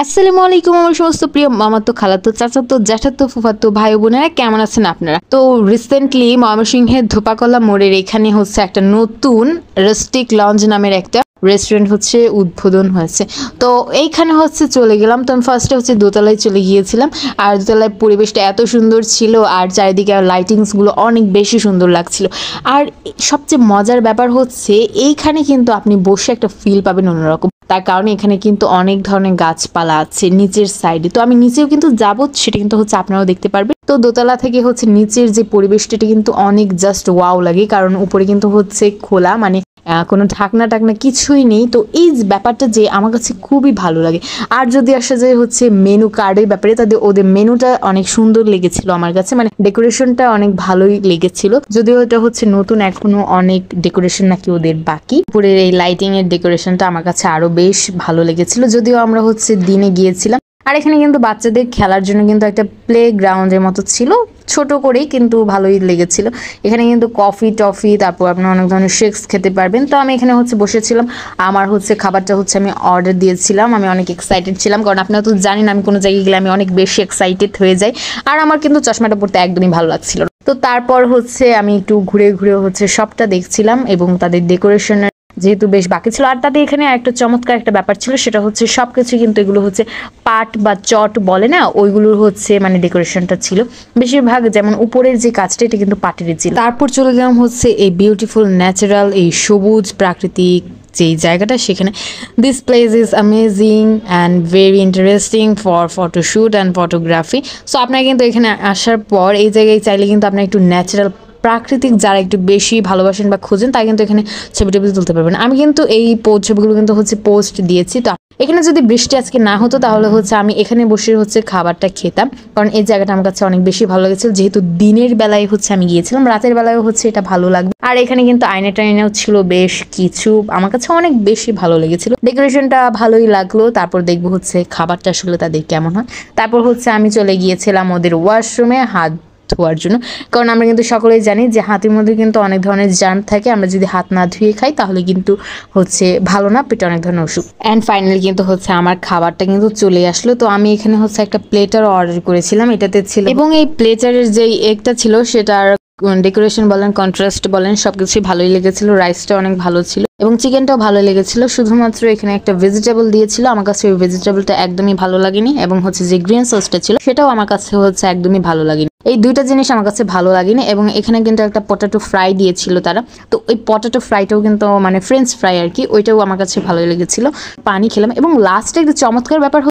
আসসালামু আলাইকুম আমার সমস্ত প্রিয় মামাতো খালাতো চাচাতো জ্যাঠাতো ফুফাতো ভাই বোনেরা কেমন আছেন আপনারা। তো রিসেন্টলি ময়মনসিংহের ধোপাকলা মোড়ের এখানে হচ্ছে একটা নতুন রুস্টিক লঞ্চ নামের একটা রেস্টুরেন্ট হচ্ছে উদ্বোধন হয়েছে। তো এইখানে হচ্ছে চলে গেলাম। তো আমি ফার্স্টে হচ্ছে দোতলায় চলে গিয়েছিলাম। আর দোতলায় পরিবেশটা এত সুন্দর ছিল আর চারিদিকে লাইটিংসগুলো অনেক বেশি সুন্দর লাগছিল। আর সবচেয়ে মজার ব্যাপার হচ্ছে এইখানে কিন্তু আপনি বসে একটা ফিল পাবেন অন্যরকম। তার কারণে এখানে কিন্তু অনেক ধরনের গাছপালা আছে নিচের সাইডে। তো আমি নিচেও কিন্তু যাবো, সেটা কিন্তু হচ্ছে আপনারাও দেখতে পারবেন। তো দোতলা থেকে হচ্ছে নিচের যে পরিবেশটা কিন্তু অনেক জাস্ট ওয়াও লাগে, কারণ উপরে কিন্তু হচ্ছে খোলা, মানে কোনো ঢাকনা টাকনা কিছুই নেই। তো এই ব্যাপারটা যে আমার কাছে খুবই ভালো লাগে। আর যদি আসা যায় হচ্ছে মেনু কার্ডের ব্যাপারে, তাদের ওদের মেনুটা অনেক সুন্দর লেগেছিল আমার কাছে, মানে ডেকোরেশনটা অনেক ভালোই লেগেছিল। যদিও এটা হচ্ছে নতুন, এখনো অনেক ডেকোরেশন নাকি ওদের বাকি। উপরের এই লাইটিং এর ডেকোরেশনটা আমার কাছে আরো বেশ ভালো লেগেছিল, যদিও আমরা হচ্ছে দিনে গিয়েছিলাম। আর এখানে কিন্তু বাচ্চাদের খেলার জন্য কিন্তু একটা প্লে গ্রাউন্ডের মতো ছিল, ছোট করেই কিন্তু ভালোই লেগেছিল। এখানে কিন্তু কফি টফি, তারপর আপনি অনেক ধরনের শেকস খেতে পারবেন। তো আমি এখানে হচ্ছে বসেছিলাম, আমার হচ্ছে খাবারটা হচ্ছে আমি অর্ডার দিয়েছিলাম। আমি অনেক এক্সাইটেড ছিলাম, কারণ আপনারা তো জানেন আমি কোনো জায়গায় গেলে আমি অনেক বেশি এক্সাইটেড হয়ে যাই। আর আমার কিন্তু চশমাটা পড়তে একদমই ভালো লাগছিল। তো তারপর হচ্ছে আমি একটু ঘুরে ঘুরে হচ্ছে সবটা দেখছিলাম, এবং তাদের ডেকোরেশনের যেহেতু বেশ বাকি ছিল। আর তাদের এখানে একটা চমৎকার একটা ব্যাপার ছিল, সেটা হচ্ছে সবকিছু কিন্তু এগুলো হচ্ছে পাট বা চট বলে না, ওইগুলোর হচ্ছে মানে ডেকোরেশনটা ছিল বেশিরভাগ। যেমন উপরের যে কাজটা, এটা কিন্তু পাটেরই ছিল। তারপর চলে গেলাম হচ্ছে এই বিউটিফুল ন্যাচারাল এই সবুজ প্রাকৃতিক যেই জায়গাটা, সেখানে this place is amazing and very interesting for photoshoot and photography. So আপনারা কিন্তু এখানে আসার পর এই জায়গায় চাইলে কিন্তু আপনার একটু ন্যাচারাল প্রাকৃতিক যারা একটু বেশি ভালোবাসেন বা খোঁজেন, তাই কিন্তু এখানে ছবি টবি তুলতে পারবেন। আমি কিন্তু এই ছবিগুলো কিন্তু হচ্ছে পোস্ট দিয়েছি। তো এখানে যদি বৃষ্টি আজকে না হতো তাহলে হচ্ছে আমি এখানে বসে হচ্ছে খাবারটা খেতাম, কারণ এই জায়গাটা আমার কাছে অনেক বেশি ভালো লেগেছিল। যেহেতু দিনের বেলায় হচ্ছে আমি গিয়েছিলাম, রাতের বেলায় হচ্ছে এটা ভালো লাগবে। আর এখানে কিন্তু আয়না টাইনাও ছিল বেশ কিছু, আমার কাছে অনেক বেশি ভালো লেগেছিল। ডেকোরেশনটা ভালোই লাগলো। তারপর দেখবো হচ্ছে খাবারটা আসলে তাদের কেমন হয়। তারপর হচ্ছে আমি চলে গিয়েছিলাম ওদের ওয়াশরুমে হাত ধোয়ার জন্য, কারণ আমরা কিন্তু সকলেই জানি যে হাতের মধ্যে কিন্তু অনেক ধরনের জার্ম থাকে। আমরা যদি হাত না ধুয়ে খাই তাহলে কিন্তু হচ্ছে ভালো না, পেটে অনেক ধরনের অসুখ। অ্যান্ড ফাইনালি কিন্তু হচ্ছে আমার খাবারটা কিন্তু চলে আসলো। তো আমি এখানে হচ্ছে একটা প্লেটার অর্ডার করেছিলাম, এটাতে ছিল, এবং এই প্লেটারের যে এগটা ছিল সেটার ডেকোরেশন বলেন, কন্ট্রাস্ট বলেন, সবকিছুই ভালোই লেগেছিল। রাইসটা অনেক ভালো ছিল এবং চিকেনটাও ভালো লেগেছিল। শুধুমাত্র এখানে একটা ভেজিটেবল দিয়েছিল, আমার কাছে ওই ভেজিটেবলটা একদমই ভালো লাগেনি, এবং হচ্ছে যে গ্রিন সসটা ছিল সেটাও আমার কাছে হচ্ছে একদমই ভালো লাগেনি। এই দুইটা জিনিস আমার কাছে ভালো লাগেনি। এবং এখানে কিন্তু একটা পটেটো ফ্রাই দিয়েছিল তারা। তো ওই পটেটো ফ্রাইটাও কিন্তু মানে ফ্রেঞ্চ ফ্রাই আর কি, ওইটাও আমার কাছে ভালো লেগেছিল। পানি খেলাম, এবং লাস্টে একটা চমৎকার ব্যাপার